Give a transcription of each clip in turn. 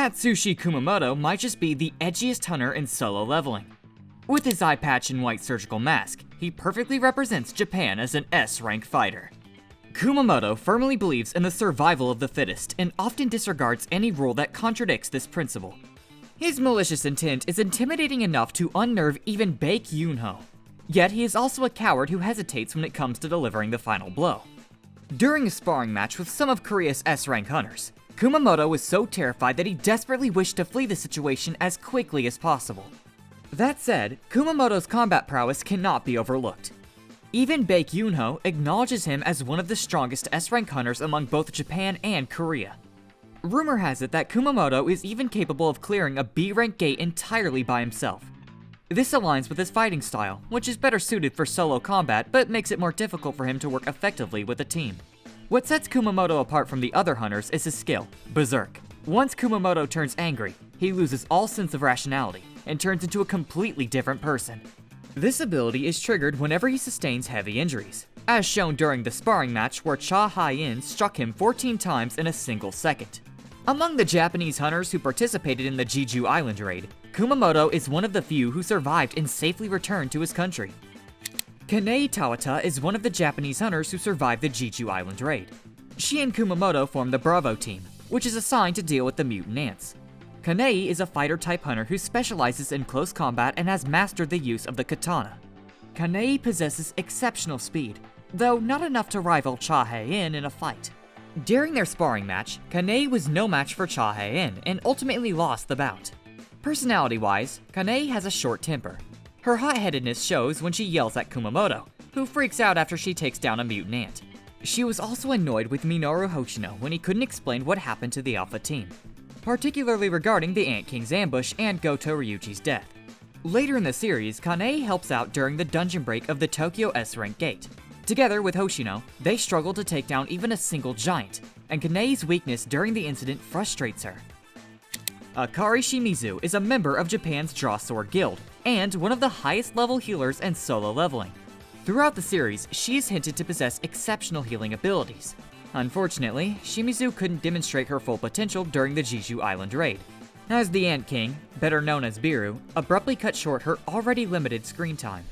Atsushi Kumamoto might just be the edgiest hunter in solo leveling. With his eye patch and white surgical mask, he perfectly represents Japan as an S-rank fighter. Kumamoto firmly believes in the survival of the fittest and often disregards any rule that contradicts this principle. His malicious intent is intimidating enough to unnerve even Baek Yunho. Yet he is also a coward who hesitates when it comes to delivering the final blow. During a sparring match with some of Korea's S-rank hunters, Kumamoto was so terrified that he desperately wished to flee the situation as quickly as possible. That said, Kumamoto's combat prowess cannot be overlooked. Even Baek Yunho acknowledges him as one of the strongest S-rank hunters among both Japan and Korea. Rumor has it that Kumamoto is even capable of clearing a B-rank gate entirely by himself. This aligns with his fighting style, which is better suited for solo combat but makes it more difficult for him to work effectively with a team. What sets Kumamoto apart from the other hunters is his skill, Berserk. Once Kumamoto turns angry, he loses all sense of rationality and turns into a completely different person. This ability is triggered whenever he sustains heavy injuries, as shown during the sparring match where Chaw struck him 14 times in a single second. Among the Japanese hunters who participated in the Jeju Island Raid, Kumamoto is one of the few who survived and safely returned to his country. Kanei Tawata is one of the Japanese hunters who survived the Jeju Island Raid. She and Kumamoto form the Bravo team, which is assigned to deal with the mutant ants. Kanei is a fighter-type hunter who specializes in close combat and has mastered the use of the katana. Kanei possesses exceptional speed, though not enough to rival Chaw in a fight. During their sparring match, Kanei was no match for Chaw and ultimately lost the bout. Personality-wise, Kanei has a short temper. Her hot-headedness shows when she yells at Kumamoto, who freaks out after she takes down a mutant ant. She was also annoyed with Minoru Hoshino when he couldn't explain what happened to the Alpha team, particularly regarding the Ant King's ambush and Goto Ryuji's death. Later in the series, Kanei helps out during the dungeon break of the Tokyo S-rank gate. Together with Hoshino, they struggle to take down even a single giant, and Kanei's weakness during the incident frustrates her. Akari Shimizu is a member of Japan's Draw Sword Guild, and one of the highest level healers in solo leveling. Throughout the series, she is hinted to possess exceptional healing abilities. Unfortunately, Shimizu couldn't demonstrate her full potential during the Jeju Island Raid, as the Ant King, better known as Biru, abruptly cut short her already limited screen time.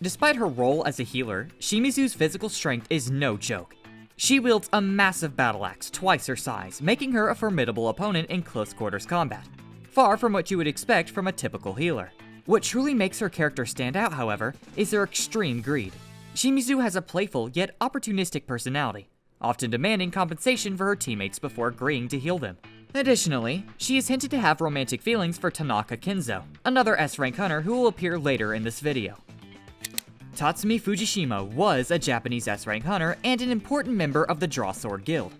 Despite her role as a healer, Shimizu's physical strength is no joke. She wields a massive battle axe twice her size, making her a formidable opponent in close quarters combat, far from what you would expect from a typical healer. What truly makes her character stand out, however, is her extreme greed. Shimizu has a playful yet opportunistic personality, often demanding compensation for her teammates before agreeing to heal them. Additionally, she is hinted to have romantic feelings for Tanaka Kinzo, another S-rank hunter who will appear later in this video. Tatsumi Fujishima was a Japanese S-rank hunter and an important member of the Draw Sword Guild.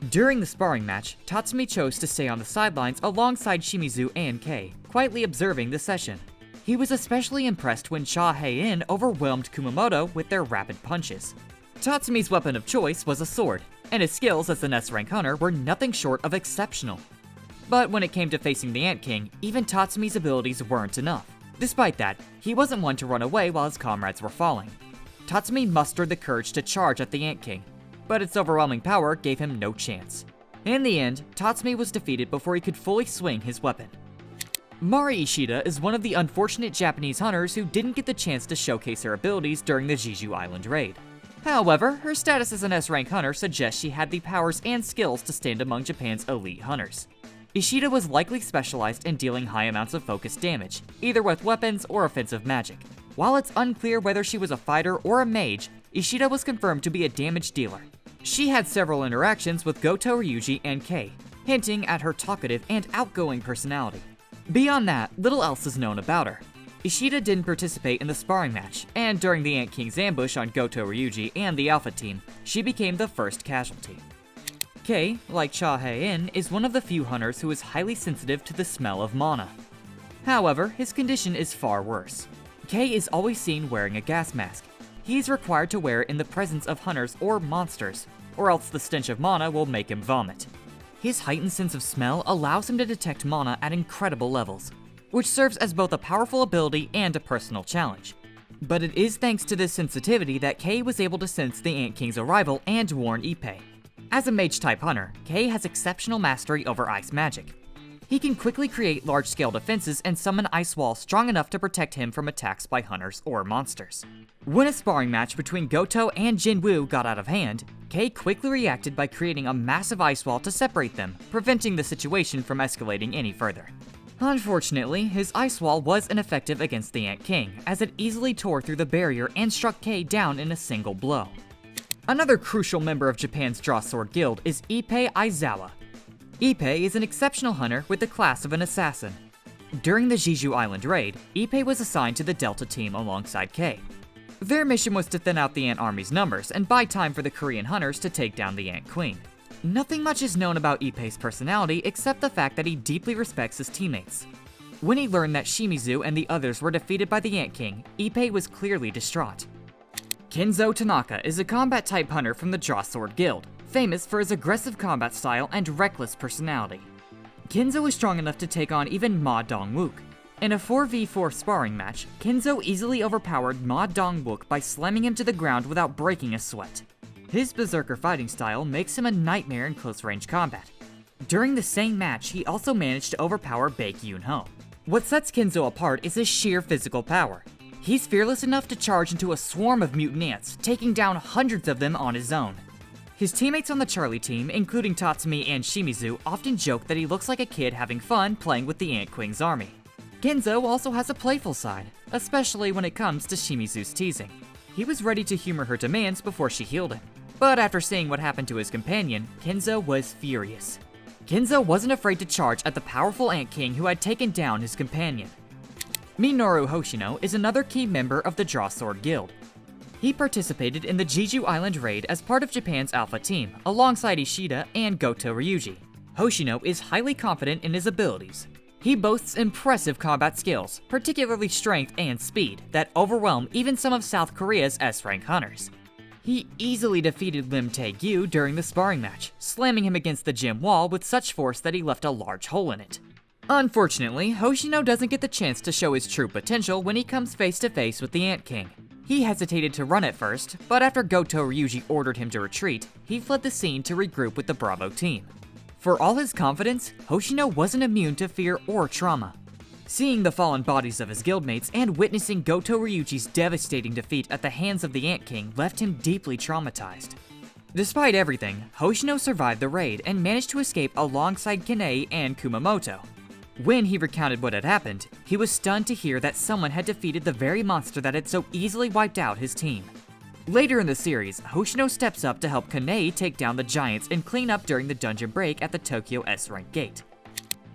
During the sparring match, Tatsumi chose to stay on the sidelines alongside Shimizu and Kei, quietly observing the session. He was especially impressed when Chaw overwhelmed Kumamoto with their rapid punches. Tatsumi's weapon of choice was a sword, and his skills as an S-rank hunter were nothing short of exceptional. But when it came to facing the Ant King, even Tatsumi's abilities weren't enough. Despite that, he wasn't one to run away while his comrades were falling. Tatsumi mustered the courage to charge at the Ant King, but its overwhelming power gave him no chance. In the end, Tatsumi was defeated before he could fully swing his weapon. Mari Ishida is one of the unfortunate Japanese hunters who didn't get the chance to showcase her abilities during the Jeju Island Raid. However, her status as an S-rank hunter suggests she had the powers and skills to stand among Japan's elite hunters. Ishida was likely specialized in dealing high amounts of focused damage, either with weapons or offensive magic. While it's unclear whether she was a fighter or a mage, Ishida was confirmed to be a damage dealer. She had several interactions with Goto Ryuji and Kei, hinting at her talkative and outgoing personality. Beyond that, little else is known about her. Ishida didn't participate in the sparring match, and during the Ant King's ambush on Goto Ryuji and the Alpha team, she became the first casualty. Kei, like Chaw is one of the few hunters who is highly sensitive to the smell of mana. However, his condition is far worse. Kei is always seen wearing a gas mask. He is required to wear it in the presence of hunters or monsters, or else the stench of mana will make him vomit. His heightened sense of smell allows him to detect mana at incredible levels, which serves as both a powerful ability and a personal challenge. But it is thanks to this sensitivity that Kei was able to sense the Ant King's arrival and warn Ippei. As a mage-type hunter, Kei has exceptional mastery over ice magic. He can quickly create large-scale defenses and summon ice walls strong enough to protect him from attacks by hunters or monsters. When a sparring match between Goto and Jin Wu got out of hand, Kei quickly reacted by creating a massive ice wall to separate them, preventing the situation from escalating any further. Unfortunately, his ice wall was ineffective against the Ant King, as it easily tore through the barrier and struck Kei down in a single blow. Another crucial member of Japan's Draw Sword Guild is Ippei Aizawa. Ippei is an exceptional hunter with the class of an assassin. During the Jeju Island Raid, Ippei was assigned to the Delta team alongside Kei. Their mission was to thin out the Ant army's numbers and buy time for the Korean hunters to take down the Ant Queen. Nothing much is known about Ippei's personality except the fact that he deeply respects his teammates. When he learned that Shimizu and the others were defeated by the Ant King, Ippei was clearly distraught. Kinzo Tanaka is a combat-type hunter from the Draw Sword Guild, famous for his aggressive combat style and reckless personality. Kinzo is strong enough to take on even Ma Dong-wook. In a 4v4 sparring match, Kinzo easily overpowered Ma Dong-wook by slamming him to the ground without breaking a sweat. His berserker fighting style makes him a nightmare in close-range combat. During the same match, he also managed to overpower Baek Yunho. What sets Kinzo apart is his sheer physical power. He's fearless enough to charge into a swarm of mutant ants, taking down hundreds of them on his own. His teammates on the Charlie team, including Tatsumi and Shimizu, often joke that he looks like a kid having fun playing with the Ant Queen's army. Kinzo also has a playful side, especially when it comes to Shimizu's teasing. He was ready to humor her demands before she healed him, but after seeing what happened to his companion, Kinzo was furious. Kinzo wasn't afraid to charge at the powerful Ant King who had taken down his companion. Minoru Hoshino is another key member of the Draw Sword Guild. He participated in the Jeju Island Raid as part of Japan's Alpha Team, alongside Ishida and Goto Ryuji. Hoshino is highly confident in his abilities. He boasts impressive combat skills, particularly strength and speed, that overwhelm even some of South Korea's S-rank hunters. He easily defeated Lim Tae during the sparring match, slamming him against the gym wall with such force that he left a large hole in it. Unfortunately, Hoshino doesn't get the chance to show his true potential when he comes face to face with the Ant King. He hesitated to run at first, but after Goto Ryuji ordered him to retreat, he fled the scene to regroup with the Bravo team. For all his confidence, Hoshino wasn't immune to fear or trauma. Seeing the fallen bodies of his guildmates and witnessing Goto Ryuji's devastating defeat at the hands of the Ant King left him deeply traumatized. Despite everything, Hoshino survived the raid and managed to escape alongside Kane and Kumamoto. When he recounted what had happened, he was stunned to hear that someone had defeated the very monster that had so easily wiped out his team. Later in the series, Hoshino steps up to help Kane take down the giants and clean up during the dungeon break at the Tokyo S-rank gate.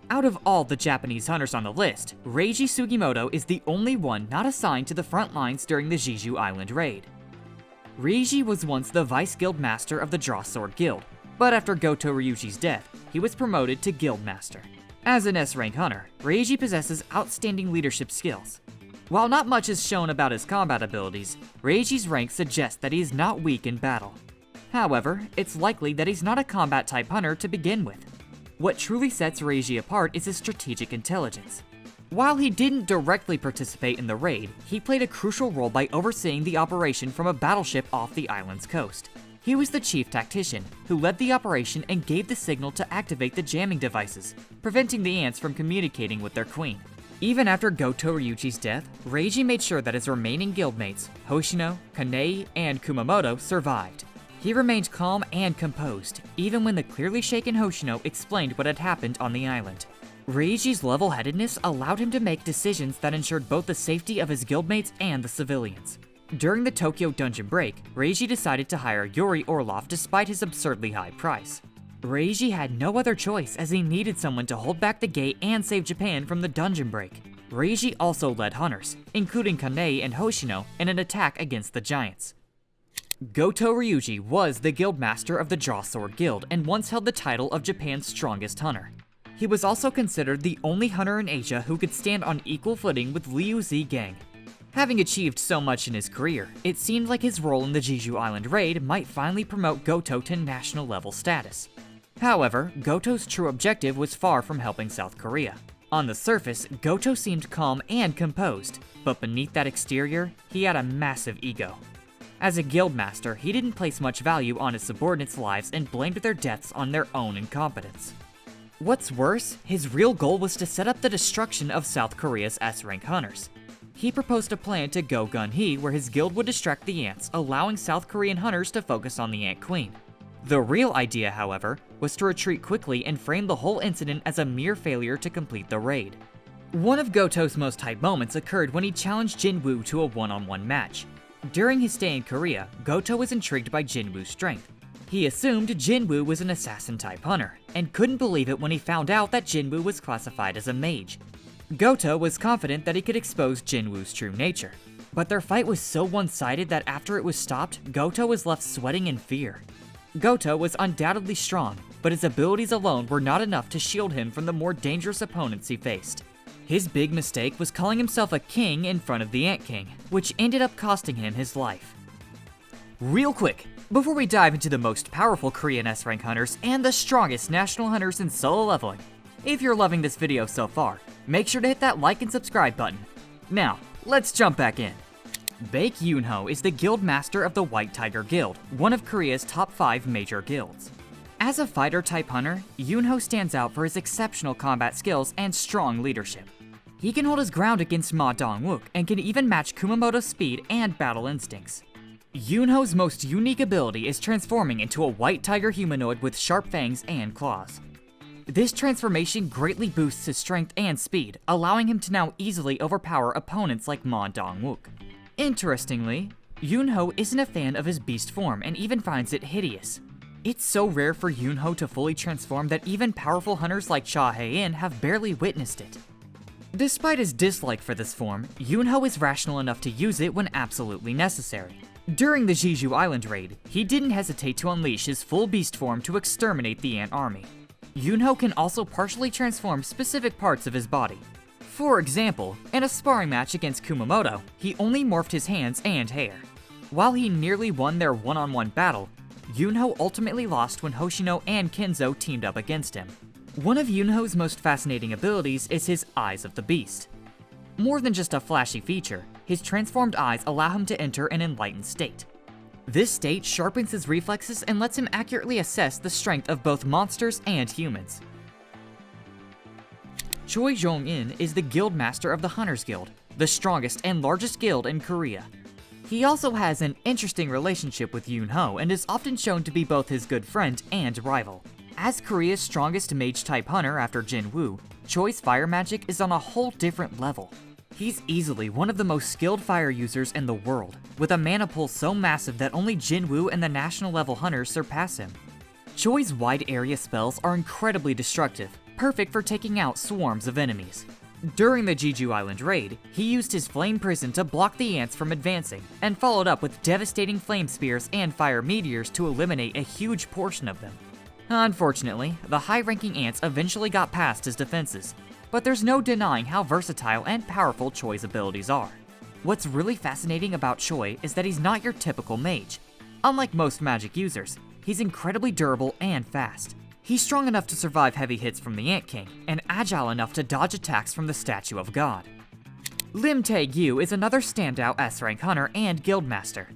Out of all the Japanese hunters on the list, Reiji Sugimoto is the only one not assigned to the front lines during the Jeju Island Raid. Reiji was once the Vice Guild Master of the Draw Sword Guild, but after Goto Ryuji's death, he was promoted to Guild Master. As an S-rank hunter, Reiji possesses outstanding leadership skills. While not much is shown about his combat abilities, Reiji's rank suggests that he is not weak in battle. However, it's likely that he's not a combat-type hunter to begin with. What truly sets Reiji apart is his strategic intelligence. While he didn't directly participate in the raid, he played a crucial role by overseeing the operation from a battleship off the island's coast. He was the chief tactician, who led the operation and gave the signal to activate the jamming devices, preventing the ants from communicating with their queen. Even after Goto Ryuji's death, Reiji made sure that his remaining guildmates, Hoshino, Kane, and Kumamoto, survived. He remained calm and composed, even when the clearly shaken Hoshino explained what had happened on the island. Reiji's level-headedness allowed him to make decisions that ensured both the safety of his guildmates and the civilians. During the Tokyo dungeon break, Reiji decided to hire Yuri Orof despite his absurdly high price. Reiji had no other choice as he needed someone to hold back the gate and save Japan from the dungeon break. Reiji also led hunters, including Kane and Hoshino, in an attack against the giants. Goto Ryuji was the guildmaster of the Draw Sword Guild and once held the title of Japan's strongest hunter. He was also considered the only hunter in Asia who could stand on equal footing with Liu Zhong. Having achieved so much in his career, it seemed like his role in the Jeju Island Raid might finally promote Goto to national level status. However, Goto's true objective was far from helping South Korea. On the surface, Goto seemed calm and composed, but beneath that exterior, he had a massive ego. As a guildmaster, he didn't place much value on his subordinates' lives and blamed their deaths on their own incompetence. What's worse, his real goal was to set up the destruction of South Korea's S-rank hunters. He proposed a plan to go gun-he where his guild would distract the ants, allowing South Korean hunters to focus on the Ant Queen. The real idea, however, was to retreat quickly and frame the whole incident as a mere failure to complete the raid. One of Goto's most hype moments occurred when he challenged Jin Wu to a one-on-one match. During his stay in Korea, Goto was intrigued by Jin Wu's strength. He assumed Jin Wu was an assassin-type hunter, and couldn't believe it when he found out that Jin Wu was classified as a mage. Goto was confident that he could expose Jin Wu's true nature, but their fight was so one-sided that after it was stopped, Goto was left sweating in fear. Goto was undoubtedly strong, but his abilities alone were not enough to shield him from the more dangerous opponents he faced. His big mistake was calling himself a king in front of the Ant King, which ended up costing him his life. Real quick, before we dive into the most powerful Korean S-rank hunters and the strongest national hunters in solo leveling, if you're loving this video so far, make sure to hit that like and subscribe button. Now, let's jump back in. Baek Yunho is the guild master of the White Tiger Guild, one of Korea's top 5 major guilds. As a fighter-type hunter, Yunho stands out for his exceptional combat skills and strong leadership. He can hold his ground against Ma Dong-wook and can even match Kumamoto's speed and battle instincts. Yunho's most unique ability is transforming into a white tiger humanoid with sharp fangs and claws. This transformation greatly boosts his strength and speed, allowing him to now easily overpower opponents like Ma Dong-wook. Interestingly, Yunho isn't a fan of his beast form and even finds it hideous. It's so rare for Yunho to fully transform that even powerful hunters like Chaw have barely witnessed it. Despite his dislike for this form, Yunho is rational enough to use it when absolutely necessary. During the Jeju Island Raid, he didn't hesitate to unleash his full beast form to exterminate the ant army. Yunho can also partially transform specific parts of his body. For example, in a sparring match against Kumamoto, he only morphed his hands and hair. While he nearly won their one-on-one battle, Yunho ultimately lost when Hoshino and Kinzo teamed up against him. One of Yunho's most fascinating abilities is his Eyes of the Beast. More than just a flashy feature, his transformed eyes allow him to enter an enlightened state. This state sharpens his reflexes and lets him accurately assess the strength of both monsters and humans. Chojongin is the guild master of the Hunters Guild, the strongest and largest guild in Korea. He also has an interesting relationship with Yunho and is often shown to be both his good friend and rival. As Korea's strongest mage-type hunter after Jin Wu, Choi's fire magic is on a whole different level. He's easily one of the most skilled fire users in the world, with a mana pool so massive that only Jin Wu and the national level hunters surpass him. Choi's wide area spells are incredibly destructive, perfect for taking out swarms of enemies. During the Jeju Island Raid, he used his flame prison to block the ants from advancing, and followed up with devastating flame spears and fire meteors to eliminate a huge portion of them. Unfortunately, the high-ranking ants eventually got past his defenses, but there's no denying how versatile and powerful Choi's abilities are. What's really fascinating about Choi is that he's not your typical mage. Unlike most magic users, he's incredibly durable and fast. He's strong enough to survive heavy hits from the Ant King, and agile enough to dodge attacks from the Statue of God. Lim Tae is another standout S-rank hunter and guildmaster.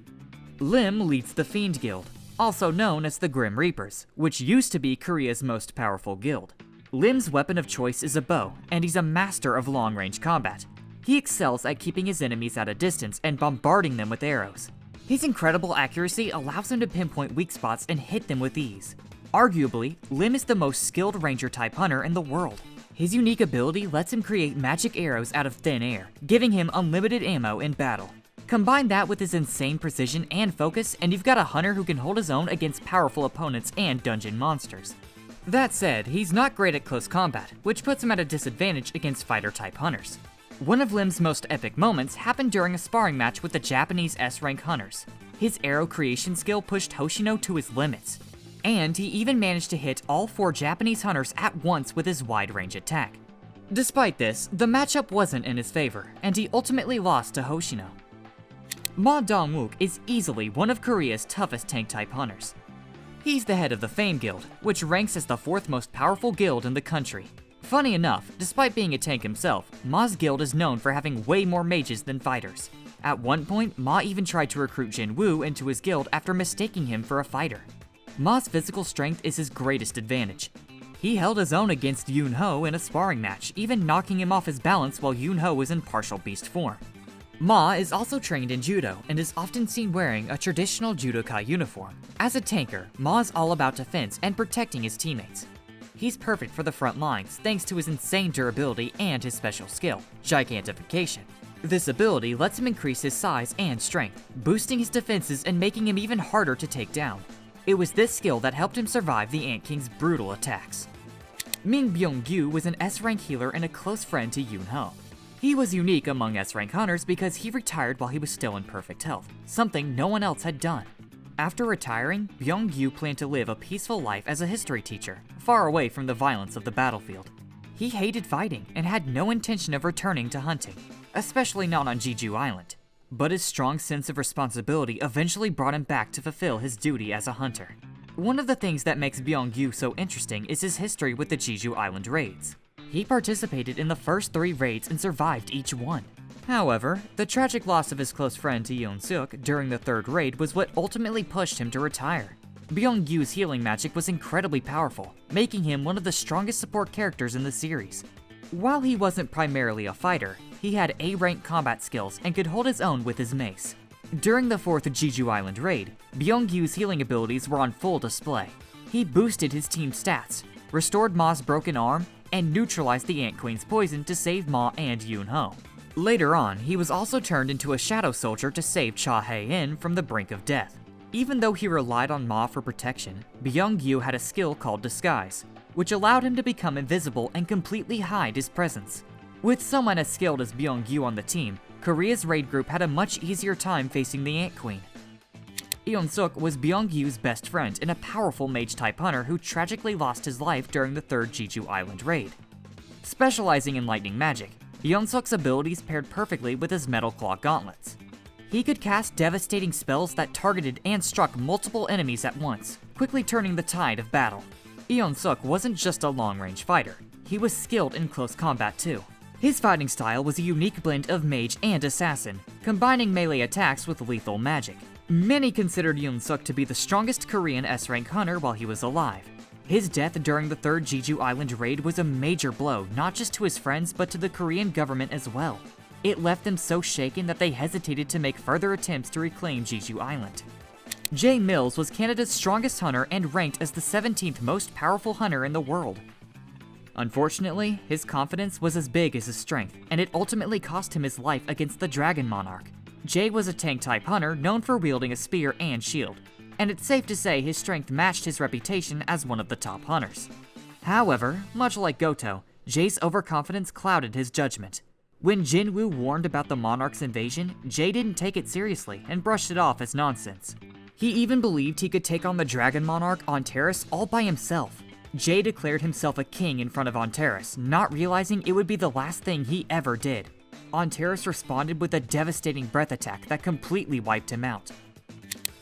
Lim leads the Fiend Guild, also known as the Grim Reapers, which used to be Korea's most powerful guild. Lim's weapon of choice is a bow, and he's a master of long-range combat. He excels at keeping his enemies at a distance and bombarding them with arrows. His incredible accuracy allows him to pinpoint weak spots and hit them with ease. Arguably, Lim is the most skilled ranger-type hunter in the world. His unique ability lets him create magic arrows out of thin air, giving him unlimited ammo in battle. Combine that with his insane precision and focus, and you've got a hunter who can hold his own against powerful opponents and dungeon monsters. That said, he's not great at close combat, which puts him at a disadvantage against fighter-type hunters. One of Lim's most epic moments happened during a sparring match with the Japanese S-rank hunters. His arrow creation skill pushed Hoshino to his limits, and he even managed to hit all 4 Japanese hunters at once with his wide-range attack. Despite this, the matchup wasn't in his favor, and he ultimately lost to Hoshino. Ma Dong-wook is easily one of Korea's toughest tank-type hunters. He's the head of the Fame Guild, which ranks as the 4th most powerful guild in the country. Funny enough, despite being a tank himself, Ma's guild is known for having way more mages than fighters. At one point, Ma even tried to recruit Jin Wu into his guild after mistaking him for a fighter. Ma's physical strength is his greatest advantage. He held his own against Yunho in a sparring match, even knocking him off his balance while Yunho was in partial beast form. Ma is also trained in judo and is often seen wearing a traditional judoka uniform. As a tanker, Ma is all about defense and protecting his teammates. He's perfect for the front lines thanks to his insane durability and his special skill, gigantification. This ability lets him increase his size and strength, boosting his defenses and making him even harder to take down. It was this skill that helped him survive the Ant King's brutal attacks. Bong Gu was an S-rank healer and a close friend to Yunho. He was unique among S-rank hunters because he retired while he was still in perfect health, something no one else had done. After retiring, Bong Gu planned to live a peaceful life as a history teacher, far away from the violence of the battlefield. He hated fighting and had no intention of returning to hunting, especially not on Jeju Island. But his strong sense of responsibility eventually brought him back to fulfill his duty as a hunter. One of the things that makes Bong Gu so interesting is his history with the Jeju Island Raids. He participated in the first 3 raids and survived each one. However, the tragic loss of his close friend to Eon Suk during the 3rd raid was what ultimately pushed him to retire. Bong Gu's healing magic was incredibly powerful, making him one of the strongest support characters in the series. While he wasn't primarily a fighter, he had A-rank combat skills and could hold his own with his mace. During the 4th Jeju Island Raid, Bong Gu's healing abilities were on full display. He boosted his team's stats, restored Ma's broken arm, and neutralized the Ant Queen's poison to save Ma and Yunho. Later on, he was also turned into a shadow soldier to save Cha Hae-in from the brink of death. Even though he relied on Ma for protection, Bong Gu had a skill called disguise, which allowed him to become invisible and completely hide his presence. With someone as skilled as Bong Gu on the team, Korea's raid group had a much easier time facing the Ant Queen. Eon Suk was Bong Gu's best friend and a powerful mage-type hunter who tragically lost his life during the 3rd Jeju Island Raid. Specializing in lightning magic, Eon Suk's abilities paired perfectly with his Metal Claw gauntlets. He could cast devastating spells that targeted and struck multiple enemies at once, quickly turning the tide of battle. Eon Suk wasn't just a long-range fighter, he was skilled in close combat too. His fighting style was a unique blend of mage and assassin, combining melee attacks with lethal magic. Many considered Eon Suk to be the strongest Korean S-rank hunter while he was alive. His death during the 3rd Jeju Island Raid was a major blow not just to his friends but to the Korean government as well. It left them so shaken that they hesitated to make further attempts to reclaim Jeju Island. Jay Mills was Canada's strongest hunter and ranked as the 17th most powerful hunter in the world. Unfortunately, his confidence was as big as his strength, and it ultimately cost him his life against the Dragon Monarch. Jay was a tank-type hunter known for wielding a spear and shield, and it's safe to say his strength matched his reputation as one of the top hunters. However, much like Goto, Jay's overconfidence clouded his judgment. When Jin Wu warned about the Monarch's invasion, Jay didn't take it seriously and brushed it off as nonsense. He even believed he could take on the Dragon Monarch on Terrace all by himself. Jay declared himself a king in front of Ontaris, not realizing it would be the last thing he ever did. Ontaris responded with a devastating breath attack that completely wiped him out.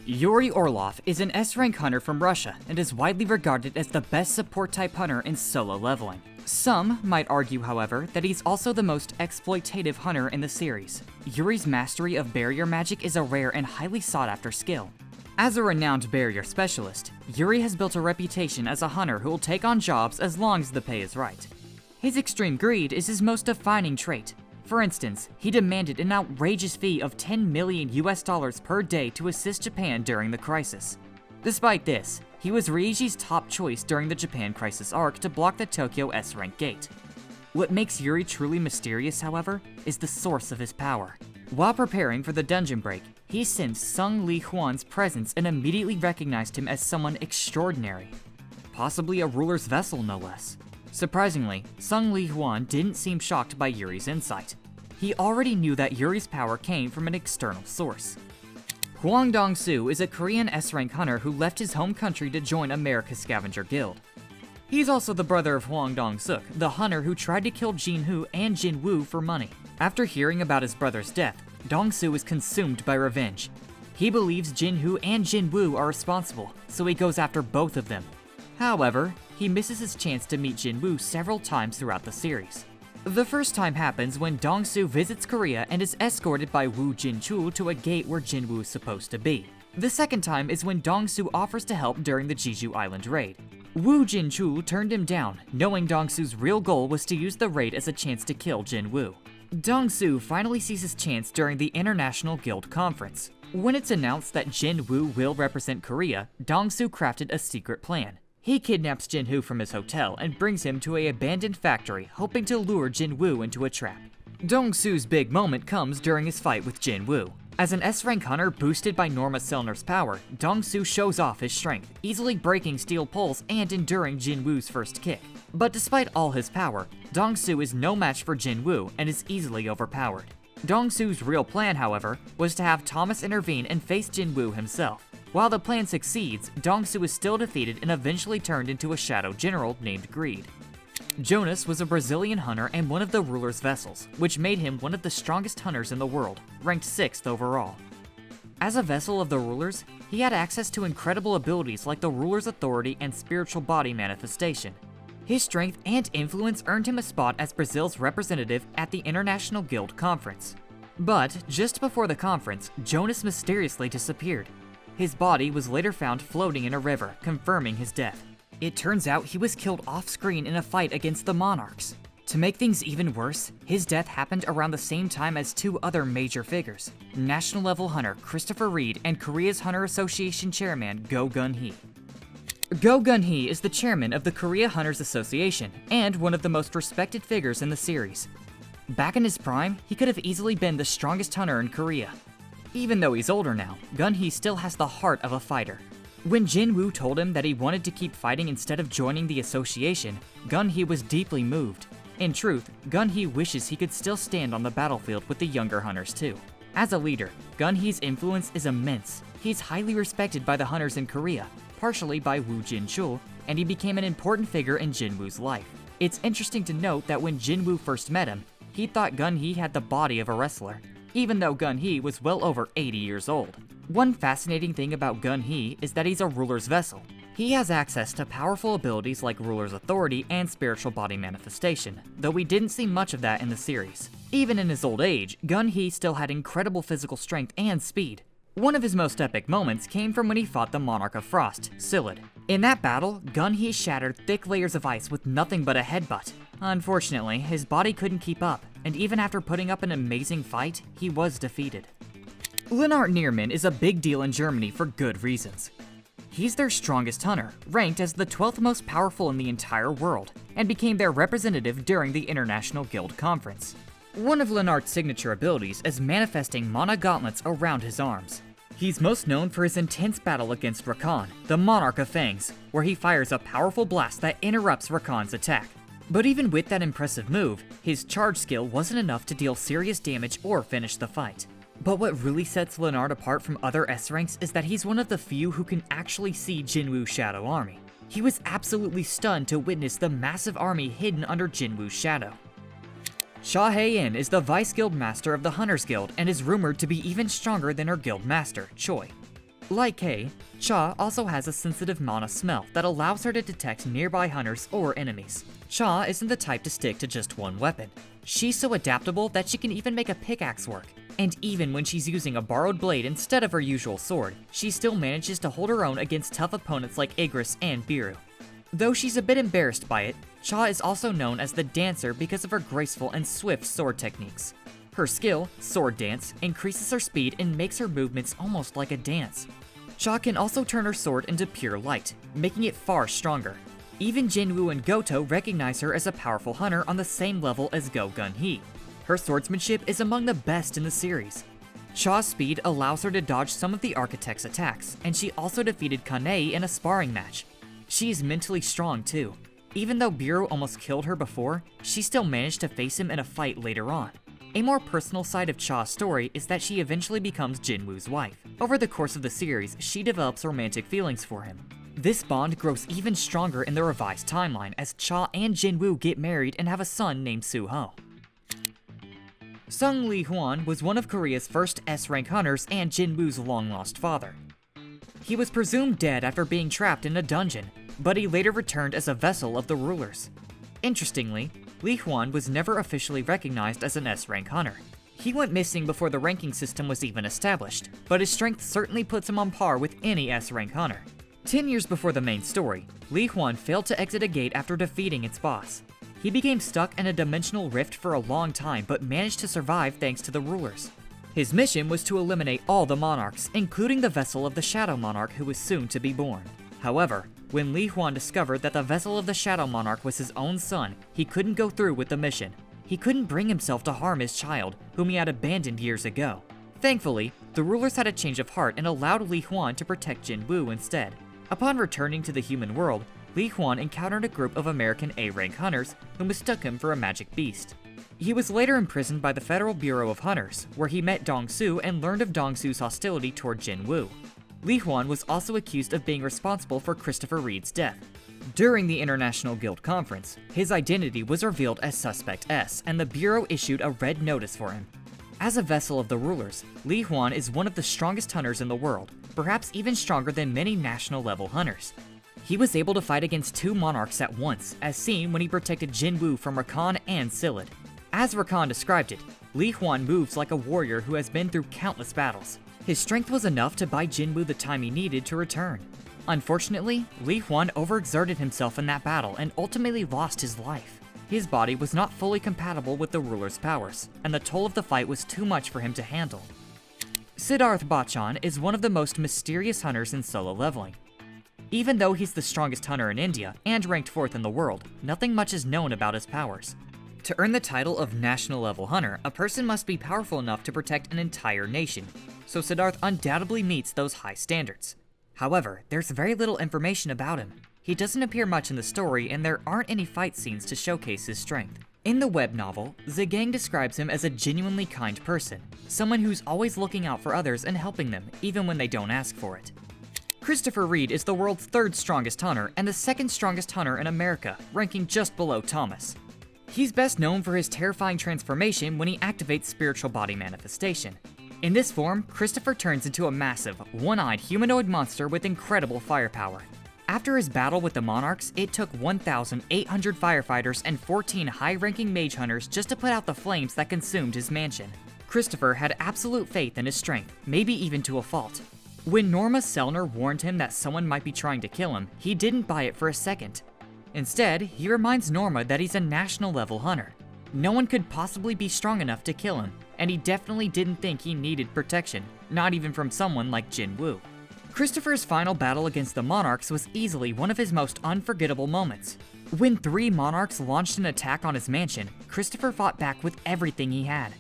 Yuri Orof is an S-rank hunter from Russia and is widely regarded as the best support-type hunter in solo leveling. Some might argue, however, that he's also the most exploitative hunter in the series. Yuri's mastery of barrier magic is a rare and highly sought-after skill. As a renowned barrier specialist, Yuri has built a reputation as a hunter who will take on jobs as long as the pay is right. His extreme greed is his most defining trait. For instance, he demanded an outrageous fee of $10 million per day to assist Japan during the crisis. Despite this, he was Ryuji's top choice during the Japan Crisis arc to block the Tokyo S-rank gate. What makes Yuri truly mysterious, however, is the source of his power. While preparing for the dungeon break, he sensed Sung Lee Hwan's presence and immediately recognized him as someone extraordinary. Possibly a ruler's vessel, no less. Surprisingly, Sung Lee Hwan didn't seem shocked by Yuri's insight. He already knew that Yuri's power came from an external source. Hwang Dong-soo is a Korean S-rank hunter who left his home country to join America's Scavenger Guild. He's also the brother of Hwang Dong-suk, the hunter who tried to kill Jinwoo and Jin Wu for money. After hearing about his brother's death, Dong-soo is consumed by revenge. He believes Jinwoo and Jin Wu are responsible, so he goes after both of them. However, he misses his chance to meet Jin Wu several times throughout the series. The first time happens when Dong-soo visits Korea and is escorted by Woo Jin-chul to a gate where Jin Woo is supposed to be. The second time is when Dong-soo offers to help during the Jeju Island Raid. Wu Jinchu turned him down, knowing Dongsu's real goal was to use the raid as a chance to kill Jin Wu. Dongsu finally sees his chance during the International Guild Conference. When it's announced that Jin Wu will represent Korea, Dongsu crafted a secret plan. He kidnaps Jin Wu from his hotel and brings him to an abandoned factory, hoping to lure Jin Wu into a trap. Dongsu's big moment comes during his fight with Jin Wu. As an S-rank hunter boosted by Norma Selner's power, Dongsu shows off his strength, easily breaking steel poles and enduring Jin Wu's first kick. But despite all his power, Dongsu is no match for Jin Wu and is easily overpowered. Dongsu's real plan, however, was to have Thomas intervene and face Jin Wu himself. While the plan succeeds, Dongsu is still defeated and eventually turned into a shadow general named Greed. Jonas was a Brazilian hunter and one of the ruler's vessels, which made him one of the strongest hunters in the world, ranked 6th overall. As a vessel of the rulers, he had access to incredible abilities like the ruler's authority and spiritual body manifestation. His strength and influence earned him a spot as Brazil's representative at the International Guild Conference. But just before the conference, Jonas mysteriously disappeared. His body was later found floating in a river, confirming his death. It turns out he was killed off-screen in a fight against the monarchs. To make things even worse, his death happened around the same time as 2 other major figures, national-level hunter Christopher Reed and Korea's Hunter Association chairman Go Gun-hee. Go Gun-hee is the chairman of the Korea Hunters Association and one of the most respected figures in the series. Back in his prime, he could have easily been the strongest hunter in Korea. Even though he's older now, Gun-hee still has the heart of a fighter. When Jin Wu told him that he wanted to keep fighting instead of joining the association, Gun-hee was deeply moved. In truth, Gun-hee wishes he could still stand on the battlefield with the younger hunters too. As a leader, Gun-hee's influence is immense. He's highly respected by the hunters in Korea, partially by Wu Jinchul, and he became an important figure in Jin Wu's life. It's interesting to note that when Jin Wu first met him, he thought Gun-hee had the body of a wrestler, even though Gun-hee was well over 80 years old. One fascinating thing about Gun-hee is that he's a ruler's vessel. He has access to powerful abilities like ruler's authority and spiritual body manifestation, though we didn't see much of that in the series. Even in his old age, Gun-hee still had incredible physical strength and speed. One of his most epic moments came from when he fought the Monarch of Frost, Sillid. In that battle, Gun-hee shattered thick layers of ice with nothing but a headbutt. Unfortunately, his body couldn't keep up, and even after putting up an amazing fight, he was defeated. Lenard Neerman is a big deal in Germany for good reasons. He's their strongest hunter, ranked as the 12th most powerful in the entire world, and became their representative during the International Guild Conference. One of Lenard's signature abilities is manifesting mana gauntlets around his arms. He's most known for his intense battle against Rakan, the Monarch of Fangs, where he fires a powerful blast that interrupts Rakan's attack. But even with that impressive move, his charge skill wasn't enough to deal serious damage or finish the fight. But what really sets Lenard apart from other S-ranks is that he's one of the few who can actually see Jinwoo's shadow army. He was absolutely stunned to witness the massive army hidden under Jinwoo's shadow. Cha Hae-in is the Vice Guild Master of the Hunters Guild and is rumored to be even stronger than her guild master, Choi. Like Kei, Cha also has a sensitive mana smell that allows her to detect nearby hunters or enemies. Cha isn't the type to stick to just one weapon. She's so adaptable that she can even make a pickaxe work. And even when she's using a borrowed blade instead of her usual sword, she still manages to hold her own against tough opponents like Igris and Biru. Though she's a bit embarrassed by it, Cha is also known as the Dancer because of her graceful and swift sword techniques. Her skill, Sword Dance, increases her speed and makes her movements almost like a dance. Cha can also turn her sword into pure light, making it far stronger. Even Jin Wu and Goto recognize her as a powerful hunter on the same level as Go Gun-hee. Her swordsmanship is among the best in the series. Cha's speed allows her to dodge some of the Architect's attacks, and she also defeated Kanei in a sparring match. She is mentally strong too. Even though Biru almost killed her before, she still managed to face him in a fight later on. A more personal side of Cha's story is that she eventually becomes Jinwoo's wife. Over the course of the series, she develops romantic feelings for him. This bond grows even stronger in the revised timeline as Cha and Jinwoo get married and have a son named Suho. Sung Lee Hwan was one of Korea's first S-rank hunters and Jinwoo's long-lost father. He was presumed dead after being trapped in a dungeon, but he later returned as a vessel of the rulers. Interestingly, Lee Hwan was never officially recognized as an S-rank hunter. He went missing before the ranking system was even established, but his strength certainly puts him on par with any S-rank hunter. 10 years before the main story, Juan failed to exit a gate after defeating its boss. He became stuck in a dimensional rift for a long time but managed to survive thanks to the rulers. His mission was to eliminate all the monarchs, including the vessel of the Shadow Monarch who was soon to be born. However, when Juan discovered that the vessel of the Shadow Monarch was his own son, he couldn't go through with the mission. He couldn't bring himself to harm his child, whom he had abandoned years ago. Thankfully, the rulers had a change of heart and allowed Juan to protect Jinwoo instead. Upon returning to the human world, Juan encountered a group of American A-rank hunters who mistook him for a magic beast. He was later imprisoned by the Federal Bureau of Hunters, where he met Dong-su and learned of Dong-su's hostility toward Jinwoo. Juan was also accused of being responsible for Christopher Reed's death. During the International Guild Conference, his identity was revealed as Suspect S, and the Bureau issued a red notice for him. As a vessel of the rulers, Juan is one of the strongest hunters in the world, perhaps even stronger than many national-level hunters. He was able to fight against 2 monarchs at once, as seen when he protected Jinwoo from Rakan and Silid. As Rakan described it, Juan moves like a warrior who has been through countless battles. His strength was enough to buy Jinwoo the time he needed to return. Unfortunately, Juan overexerted himself in that battle and ultimately lost his life. His body was not fully compatible with the ruler's powers, and the toll of the fight was too much for him to handle. Siddharth Bachchan is one of the most mysterious hunters in solo leveling. Even though he's the strongest hunter in India and ranked 4th in the world, nothing much is known about his powers. To earn the title of national level hunter, a person must be powerful enough to protect an entire nation, so Siddharth undoubtedly meets those high standards. However, there's very little information about him. He doesn't appear much in the story, and there aren't any fight scenes to showcase his strength. In the web novel, Zhegang describes him as a genuinely kind person, someone who's always looking out for others and helping them, even when they don't ask for it. Christopher Reed is the world's 3rd strongest hunter and the 2nd strongest hunter in America, ranking just below Thomas. He's best known for his terrifying transformation when he activates spiritual body manifestation. In this form, Christopher turns into a massive, one-eyed humanoid monster with incredible firepower. After his battle with the monarchs, it took 1,800 firefighters and 14 high-ranking mage hunters just to put out the flames that consumed his mansion. Christopher had absolute faith in his strength, maybe even to a fault. When Norma Selner warned him that someone might be trying to kill him, he didn't buy it for a second. Instead, he reminds Norma that he's a national-level hunter. No one could possibly be strong enough to kill him, and he definitely didn't think he needed protection, not even from someone like Jinwoo. Christopher's final battle against the monarchs was easily one of his most unforgettable moments. When 3 monarchs launched an attack on his mansion, Christopher fought back with everything he had.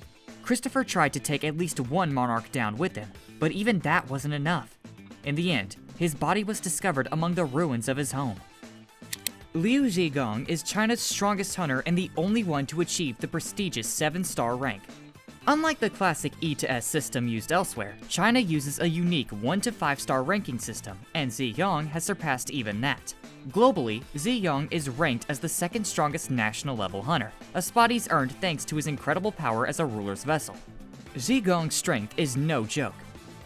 Christopher tried to take at least 1 monarch down with him, but even that wasn't enough. In the end, his body was discovered among the ruins of his home. Liu Zhong is China's strongest hunter and the only one to achieve the prestigious 7-star rank. Unlike the classic E to S system used elsewhere, China uses a unique 1 to 5-star ranking system, and Zhong has surpassed even that. Globally, Zhong is ranked as the 2nd strongest national level hunter, a spot he's earned thanks to his incredible power as a ruler's vessel. Zhong's strength is no joke.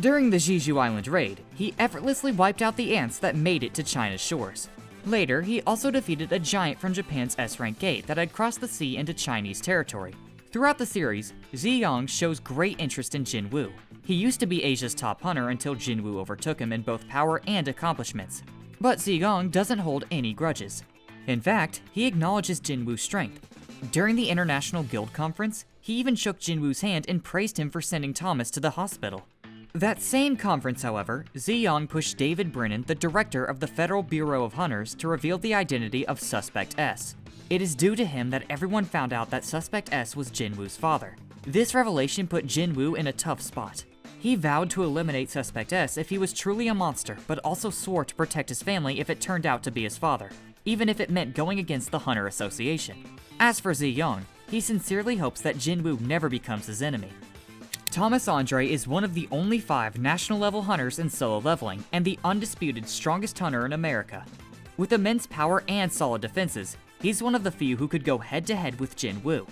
During the Jeju Island Raid, he effortlessly wiped out the ants that made it to China's shores. Later, he also defeated a giant from Japan's S-rank gate that had crossed the sea into Chinese territory. Throughout the series, Zhong shows great interest in Jinwoo. He used to be Asia's top hunter until Jinwoo overtook him in both power and accomplishments. But Zhong doesn't hold any grudges. In fact, he acknowledges Jinwoo's strength. During the International Guild Conference, he even shook Jinwoo's hand and praised him for sending Thomas to the hospital. That same conference, however, Zhong pushed David Brennan, the director of the Federal Bureau of Hunters, to reveal the identity of Suspect S. It is due to him that everyone found out that Suspect S was Jinwoo's father. This revelation put Jinwoo in a tough spot. He vowed to eliminate Suspect S if he was truly a monster, but also swore to protect his family if it turned out to be his father, even if it meant going against the Hunter Association. As for Zhong, he sincerely hopes that Jinwoo never becomes his enemy. Thomas Andre is one of the only 5 national-level hunters in solo leveling, and the undisputed strongest hunter in America. With immense power and solid defenses, he's one of the few who could go head-to-head with Jinwoo.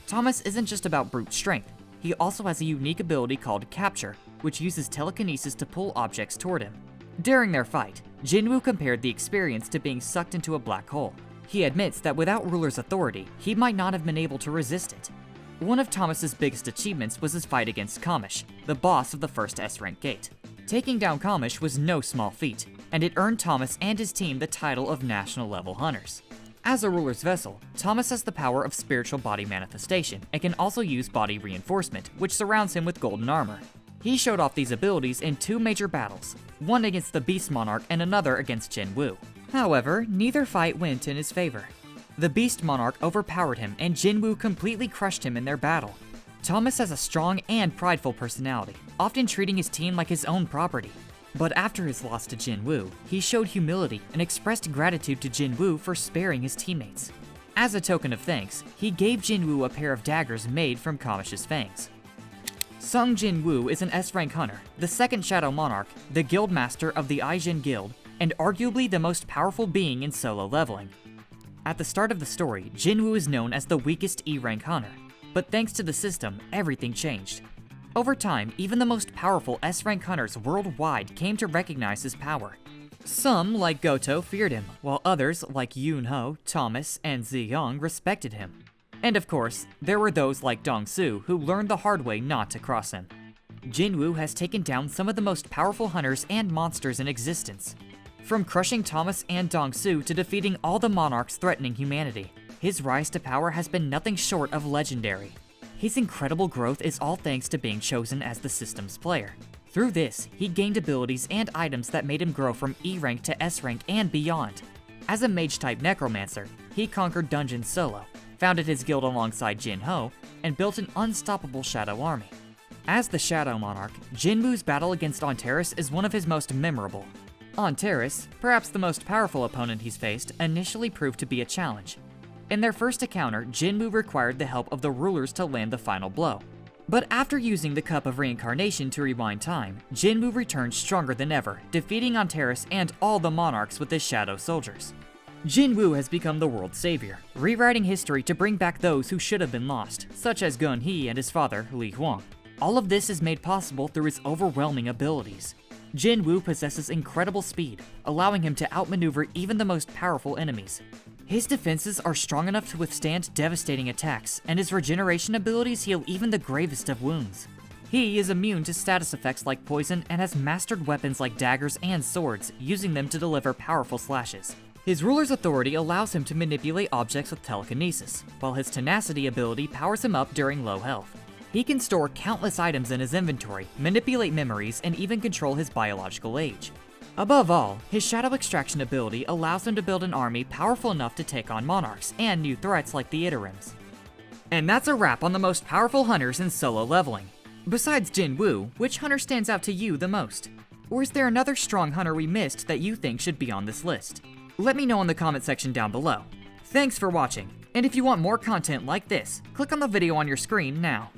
Thomas isn't just about brute strength, he also has a unique ability called Capture, which uses telekinesis to pull objects toward him. During their fight, Jinwoo compared the experience to being sucked into a black hole. He admits that without Ruler's authority, he might not have been able to resist it. One of Thomas's biggest achievements was his fight against Kamish, the boss of the first S-rank gate. Taking down Kamish was no small feat. and it earned Thomas and his team the title of National Level Hunters. As a ruler's vessel, Thomas has the power of spiritual body manifestation and can also use body reinforcement, which surrounds him with golden armor. He showed off these abilities in 2 major battles, one against the Beast Monarch and another against Jin Wu. However, neither fight went in his favor. The Beast Monarch overpowered him and Jin Wu completely crushed him in their battle. Thomas has a strong and prideful personality, often treating his team like his own property. But after his loss to Jin Wu, he showed humility and expressed gratitude to Jin Wu for sparing his teammates. As a token of thanks, he gave Jin Wu a pair of daggers made from Kamish's fangs. Sung Jin Wu is an S-rank hunter, the second Shadow Monarch, the guild master of the Aijin Guild, and arguably the most powerful being in solo leveling. At the start of the story, Jin Wu is known as the weakest E-rank hunter, but thanks to the system, everything changed. Over time, even the most powerful S-rank hunters worldwide came to recognize his power. Some, like Goto, feared him, while others, like Yunho, Thomas, and Ziyang, respected him. And of course, there were those like Dong-su who learned the hard way not to cross him. Jinwoo has taken down some of the most powerful hunters and monsters in existence. From crushing Thomas and Dong-su to defeating all the monarchs threatening humanity, his rise to power has been nothing short of legendary. His incredible growth is all thanks to being chosen as the system's player. Through this, he gained abilities and items that made him grow from E rank to S rank and beyond. As a mage-type necromancer, he conquered dungeons solo, founded his guild alongside Jinho, and built an unstoppable shadow army. As the Shadow Monarch, Jinwoo's battle against Ontaris is one of his most memorable. Ontaris, perhaps the most powerful opponent he's faced, initially proved to be a challenge. In their first encounter, Jinwoo required the help of the rulers to land the final blow. But after using the Cup of Reincarnation to rewind time, Jinwoo returned stronger than ever, defeating Ontaris and all the monarchs with his shadow soldiers. Jinwoo has become the world's savior, rewriting history to bring back those who should have been lost, such as Gun He and his father, Li Huang. All of this is made possible through his overwhelming abilities. Jinwoo possesses incredible speed, allowing him to outmaneuver even the most powerful enemies. His defenses are strong enough to withstand devastating attacks, and his regeneration abilities heal even the gravest of wounds. He is immune to status effects like poison and has mastered weapons like daggers and swords, using them to deliver powerful slashes. His ruler's authority allows him to manipulate objects with telekinesis, while his tenacity ability powers him up during low health. He can store countless items in his inventory, manipulate memories, and even control his biological age. Above all, his shadow extraction ability allows him to build an army powerful enough to take on monarchs and new threats like the Itarims. And that's a wrap on the most powerful hunters in solo leveling. Besides Jin Wu, which hunter stands out to you the most? Or is there another strong hunter we missed that you think should be on this list? Let me know in the comment section down below. Thanks for watching, and if you want more content like this, click on the video on your screen now.